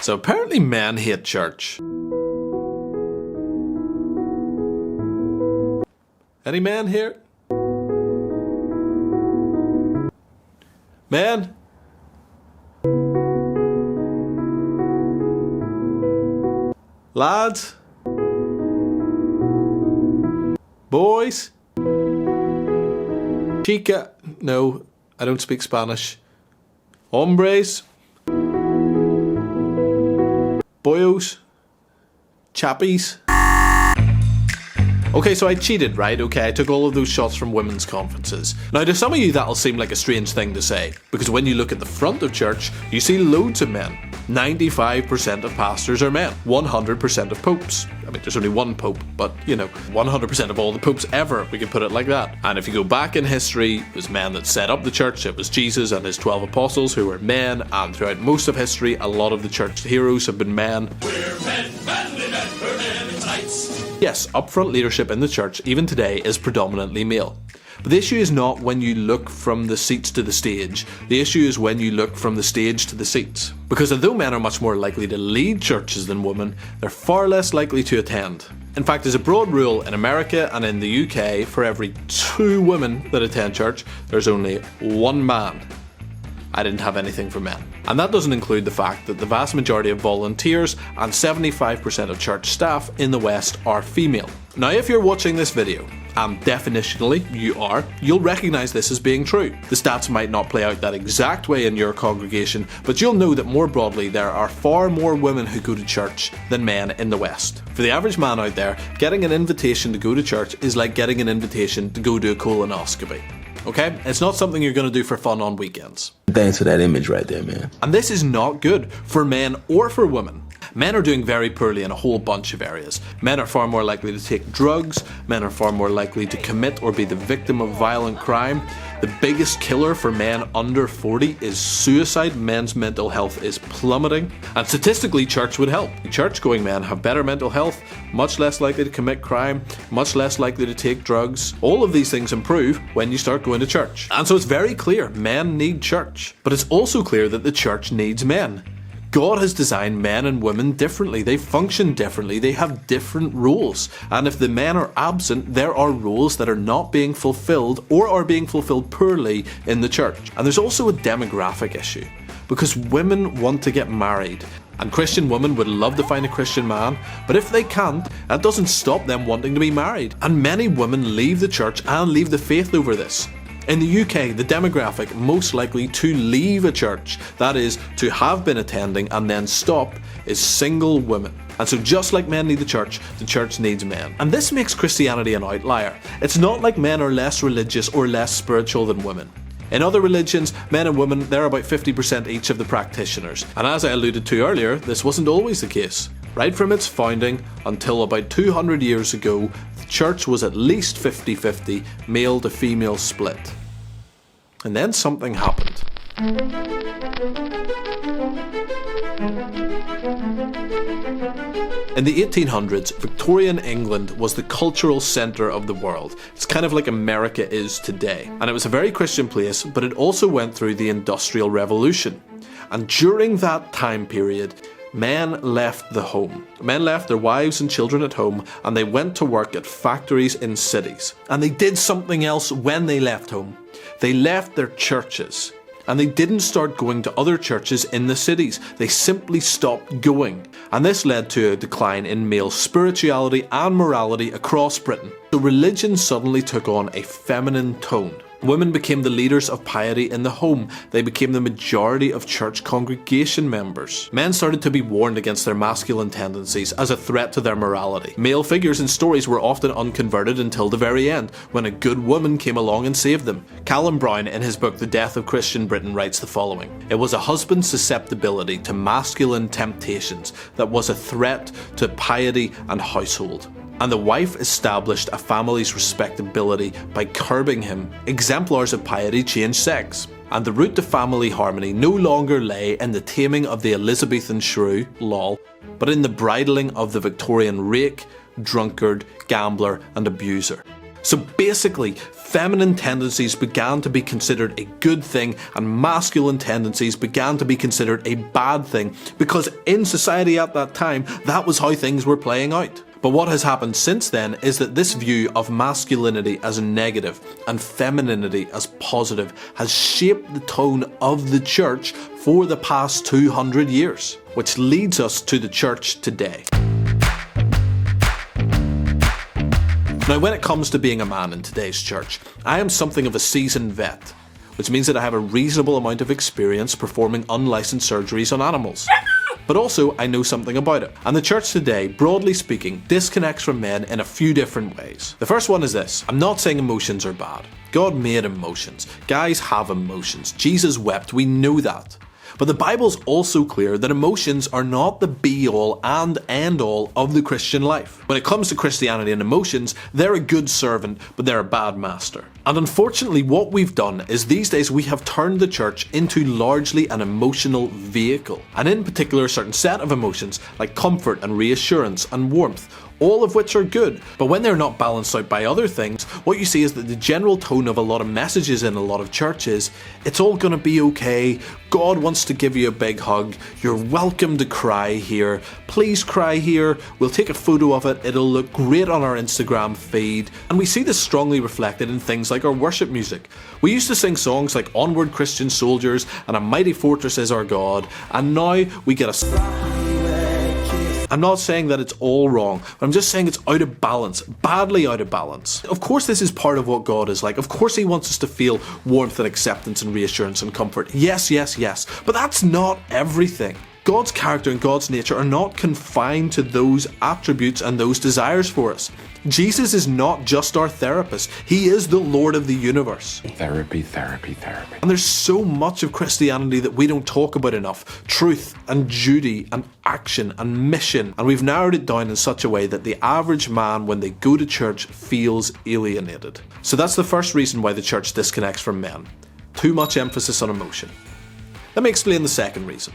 So apparently men hate church. Any man here? Man? Lads? Boys? Chica? No, I don't speak Spanish. Hombres? Boyos? Chappies? Okay, so I cheated, right? Okay, I took all of those shots from women's conferences. Now, to some of you, that'll seem like a strange thing to say, because when you look at the front of church, you see loads of men. 95% of pastors are men. 100% of popes. I mean, there's only one pope, but, 100% of all the popes ever, we can put it like that. And if you go back in history, it was men that set up the church. It was Jesus and his 12 apostles who were men, and throughout most of history, a lot of the church heroes have been men. We're men, manly men, we're men in tights. Yes, upfront leadership in the church, even today, is predominantly male. But the issue is not when you look from the seats to the stage. The issue is when you look from the stage to the seats. Because although men are much more likely to lead churches than women, they're far less likely to attend. In fact, there's a broad rule in America and in the UK, for every 2 women that attend church, there's only 1 man. I didn't have anything for men. And that doesn't include the fact that the vast majority of volunteers and 75% of church staff in the West are female. Now, if you're watching this video, and definitionally you are, you'll recognise this as being true. The stats might not play out that exact way in your congregation, but you'll know that more broadly there are far more women who go to church than men in the West. For the average man out there, getting an invitation to go to church is like getting an invitation to go to a colonoscopy. Okay? It's not something you're going to do for fun on weekends. Thanks for that image right there, man. And this is not good for men or for women. Men are doing very poorly in a whole bunch of areas. Men are far more likely to take drugs. Men are far more likely to commit or be the victim of violent crime. The biggest killer for men under 40 is suicide. Men's mental health is plummeting. And statistically, church would help. Church-going men have better mental health, much less likely to commit crime, much less likely to take drugs. All of these things improve when you start going to church. And so it's very clear, men need church. But it's also clear that the church needs men. God has designed men and women differently. They function differently. They have different roles. And if the men are absent, there are roles that are not being fulfilled or are being fulfilled poorly in the church. And there's also a demographic issue, because women want to get married. And Christian women would love to find a Christian man, but if they can't, that doesn't stop them wanting to be married. And many women leave the church and leave the faith over this. In the UK, the demographic most likely to leave a church, that is, to have been attending and then stop, is single women. And so just like men need the church needs men. And this makes Christianity an outlier. It's not like men are less religious or less spiritual than women. In other religions, men and women, they're about 50% each of the practitioners. And as I alluded to earlier, this wasn't always the case. Right from its founding until about 200 years ago, the church was at least 50-50 male to female split. And then something happened. In the 1800s, Victorian England was the cultural centre of the world. It's kind of like America is today. And it was a very Christian place, but it also went through the Industrial Revolution. And during that time period, men left the home. Men left their wives and children at home, and they went to work at factories in cities. And they did something else when they left home. They left their churches. And they didn't start going to other churches in the cities. They simply stopped going. And this led to a decline in male spirituality and morality across Britain. So religion suddenly took on a feminine tone. Women became the leaders of piety in the home. They became the majority of church congregation members. Men started to be warned against their masculine tendencies as a threat to their morality. Male figures in stories were often unconverted until the very end, when a good woman came along and saved them. Callum Brown, in his book The Death of Christian Britain, writes the following: "It was a husband's susceptibility to masculine temptations that was a threat to piety and household. And the wife established a family's respectability by curbing him. Exemplars of piety changed sex. And the route to family harmony no longer lay in the taming of the Elizabethan shrew, lol, but in the bridling of the Victorian rake, drunkard, gambler and abuser." So basically, feminine tendencies began to be considered a good thing and masculine tendencies began to be considered a bad thing, because in society at that time, that was how things were playing out. But what has happened since then is that this view of masculinity as negative and femininity as positive has shaped the tone of the church for the past 200 years, which leads us to the church today. Now, when it comes to being a man in today's church, I am something of a seasoned vet, which means that I have a reasonable amount of experience performing unlicensed surgeries on animals. But also, I know something about it. And the church today, broadly speaking, disconnects from men in a few different ways. The first one is this. I'm not saying emotions are bad. God made emotions. Guys have emotions. Jesus wept. We know that. But the Bible's also clear that emotions are not the be-all and end-all of the Christian life. When it comes to Christianity and emotions, they're a good servant, but they're a bad master. And unfortunately, what we've done is these days we have turned the church into largely an emotional vehicle. And in particular, a certain set of emotions like comfort and reassurance and warmth, all of which are good, but when they're not balanced out by other things, what you see is that the general tone of a lot of messages in a lot of churches, it's all gonna be okay, God wants to give you a big hug, you're welcome to cry here, please cry here, we'll take a photo of it, it'll look great on our Instagram feed. And we see this strongly reflected in things like our worship music. We used to sing songs like Onward Christian Soldiers and A Mighty Fortress is Our God, and now we get a... I'm not saying that it's all wrong, but I'm just saying it's out of balance, badly out of balance. Of course this is part of what God is like. Of course he wants us to feel warmth and acceptance and reassurance and comfort. Yes, yes, yes. But that's not everything. God's character and God's nature are not confined to those attributes and those desires for us. Jesus is not just our therapist. He is the Lord of the universe. Therapy, therapy, therapy. And there's so much of Christianity that we don't talk about enough. Truth and duty and action and mission. And we've narrowed it down in such a way that the average man, when they go to church, feels alienated. So that's the first reason why the church disconnects from men. Too much emphasis on emotion. Let me explain the second reason.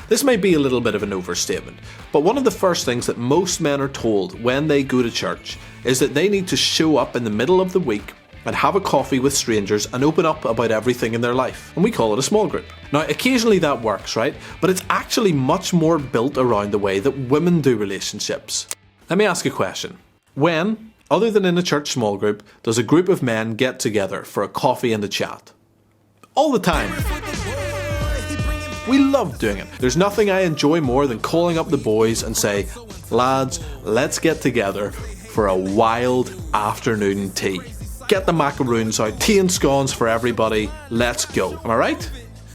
This may be a little bit of an overstatement, but one of the first things that most men are told when they go to church is that they need to show up in the middle of the week and have a coffee with strangers and open up about everything in their life. And we call it a small group. Now, occasionally that works, right? But it's actually much more built around the way that women do relationships. Let me ask a question. When, other than in a church small group, does a group of men get together for a coffee and a chat? All the time. We love doing it. There's nothing I enjoy more than calling up the boys and say, lads, let's get together for a wild afternoon tea. Get the macaroons out, tea and scones for everybody, let's go. Am I right?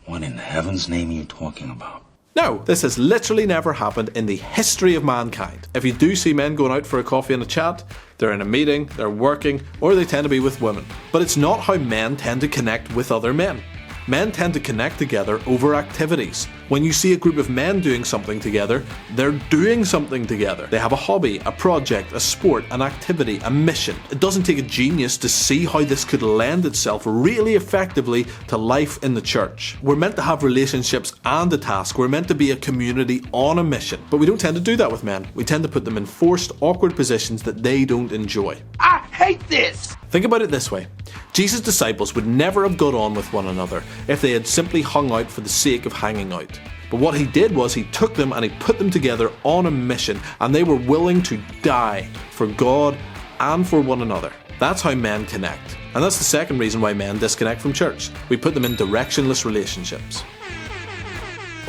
What in heaven's name are you talking about? No, this has literally never happened in the history of mankind. If you do see men going out for a coffee and a chat, they're in a meeting, they're working, or they tend to be with women. But it's not how men tend to connect with other men. Men tend to connect together over activities. When you see a group of men doing something together, they're doing something together. They have a hobby, a project, a sport, an activity, a mission. It doesn't take a genius to see how this could lend itself really effectively to life in the church. We're meant to have relationships and a task. We're meant to be a community on a mission. But we don't tend to do that with men. We tend to put them in forced, awkward positions that they don't enjoy. I hate this! Think about it this way. Jesus' disciples would never have got on with one another if they had simply hung out for the sake of hanging out. But what he did was he took them and he put them together on a mission, and they were willing to die for God and for one another. That's how men connect. And that's the second reason why men disconnect from church. We put them in directionless relationships.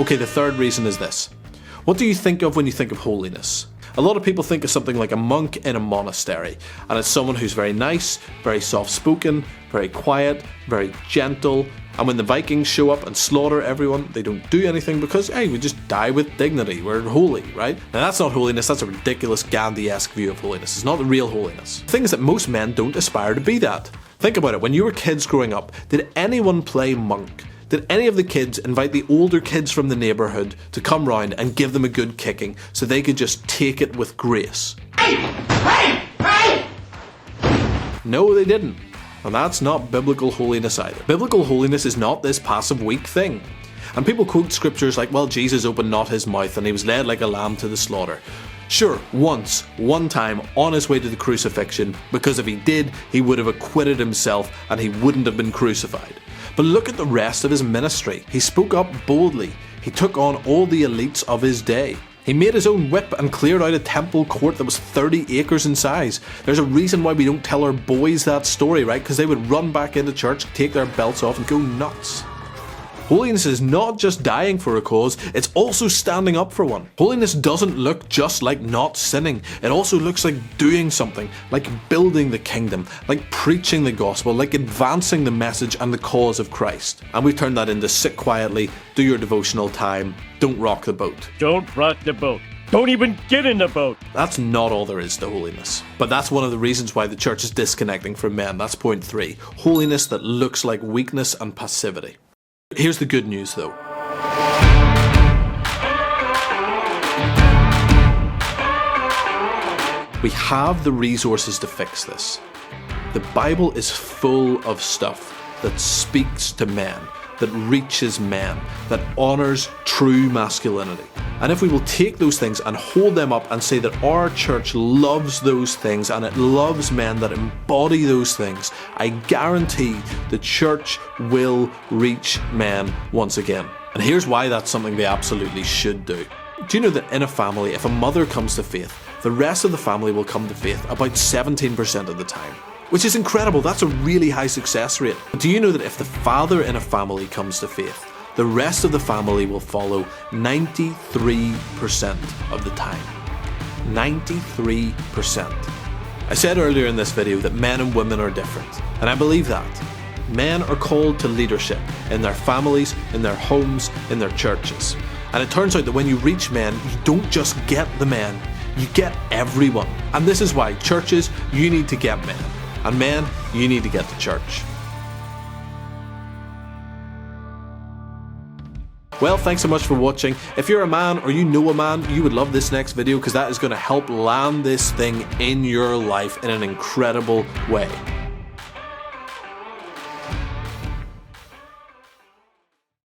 Okay, the third reason is this. What do you think of when you think of holiness? A lot of people think of something like a monk in a monastery, and it's someone who's very nice, very soft-spoken, very quiet, very gentle, and when the Vikings show up and slaughter everyone, they don't do anything because, hey, we just die with dignity, we're holy, right? Now that's not holiness, that's a ridiculous Gandhi-esque view of holiness. It's not the real holiness. The thing is that most men don't aspire to be that. Think about it, when you were kids growing up, did anyone play monk? Did any of the kids invite the older kids from the neighbourhood to come round and give them a good kicking so they could just take it with grace? Hey! No, they didn't. And that's not biblical holiness either. Biblical holiness is not this passive, weak thing. And people quote scriptures like, well, Jesus opened not his mouth and he was led like a lamb to the slaughter. Sure, one time on his way to the crucifixion, because if he did, he would have acquitted himself and he wouldn't have been crucified. But look at the rest of his ministry. He spoke up boldly. He took on all the elites of his day. He made his own whip and cleared out a temple court that was 30 acres in size. There's a reason why we don't tell our boys that story, right? Because they would run back into church, take their belts off and go nuts. Holiness is not just dying for a cause, it's also standing up for one. Holiness doesn't look just like not sinning. It also looks like doing something, like building the kingdom, like preaching the gospel, like advancing the message and the cause of Christ. And we turn that into sit quietly, do your devotional time, don't rock the boat. Don't rock the boat. Don't even get in the boat. That's not all there is to holiness. But that's one of the reasons why the church is disconnecting from men. That's point 3. Holiness that looks like weakness and passivity. Here's the good news though. We have the resources to fix this. The Bible is full of stuff that speaks to men, that reaches men, that honours true masculinity. And if we will take those things and hold them up and say that our church loves those things and it loves men that embody those things, I guarantee the church will reach men once again. And here's why that's something they absolutely should do. Do you know that in a family, if a mother comes to faith, the rest of the family will come to faith about 17% of the time? Which is incredible. That's a really high success rate. But do you know that if the father in a family comes to faith, the rest of the family will follow 93% of the time? 93%. I said earlier in this video that men and women are different, and I believe that. Men are called to leadership in their families, in their homes, in their churches. And it turns out that when you reach men, you don't just get the men, you get everyone. And this is why churches, you need to get men. And men, you need to get to church. Well, thanks so much for watching. If you're a man or you know a man, you would love this next video because that is going to help land this thing in your life in an incredible way.